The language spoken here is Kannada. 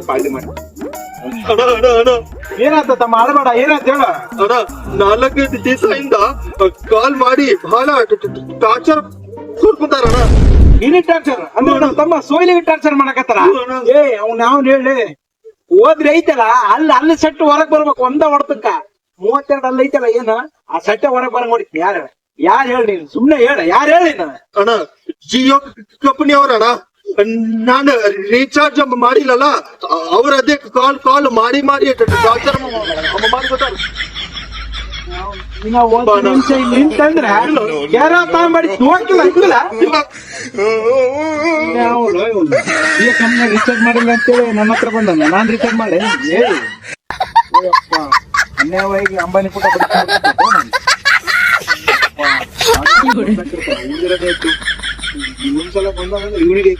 ಪಾರ್ಟಿ ಮಾಡಿ. ಅಣ್ಣ ಅಣ್ಣ ಅಣ್ಣ ಏನಾಯ್ತ ತಮ್ಮ ಅಳಬೇಡ, ಏನಾಯ್ತು ಹೇಳ. ಅಣ್ಣ 4 ದಿವಸದಿಂದ ಕಾಲ್ ಮಾಡಿ ಬಹಳ ಟಾರ್ಚರ್ ಕೊಡ್ಕೊಂತಾರಣ್ಣ. ಇನಿ ಟಾರ್ಚರ್ ಅಂದ್ರೆ ನಮ್ಮ ತಮ್ಮ ಸೋಯ್ಲಿಗೆ ಟಾರ್ಚರ್ ಮಾಡಕತ್ತಾರ. ಅವ್ನ ಹೇಳಿ ಹೋದ್ರಿ ಐತಲ್ಲ ಅಲ್ಲಿ ಸೆಟ್ ಹೊರಗ್ ಬರ್ಬೇಕು ಒಂದ ಹೊಡ್ತಕ್ಕ 32 ಅಲ್ಲಿ ಐತಲ್ಲ ಏನ ಆ ಸೆಟ್ಟೆ ಹೊರಗ್ ಬರಂಗ್ ಹೊಡಿತೀನಿ. ಯಾರು ಹೇಳಿ ನೀನು ಸುಮ್ನೆ ಹೇಳ, ಯಾರು ಹೇಳಿ ಅಣ್ಣ ಜಿಯೋ ಕಂಪನಿ ಅವ್ರಣ್ಣ. ನಾನು ರೀಚಾರ್ಜ್ ಮಾಡಿಲ್ಲಲ್ಲ ಅವ್ರ ಅದೇ ಕಾಲ್ ಮಾಡಿ ಟಾರ್ಚರ್ ಮಾಡ್ಕೊತಾರ. ನಿಮಿಷ ಇಲ್ಲಿ ನಿಂತಂದ್ರೆ ಯಾರ ತಗೊಂಡ್ಬಾಡಿ ನೋಡ್ಕಿಲ್ಲ ಇದ್ದಿಲ್ಲ ರಿಚಾರ್ಜ್ ಮಾಡಿಲ್ಲ ಅಂತೇಳಿ ನನ್ನ ಹತ್ರ ಬಂದ ನಾನ್ ರಿಚಾರ್ಜ್ ಮಾಡಿ ಅನ್ಯಾಯವಾಗಿ ಅಂಬಾನಿ ಪುಟ ಇನ್ನೊಂದ್ಸಲ ಬಂದಾಗ ಇವನಿಗೆ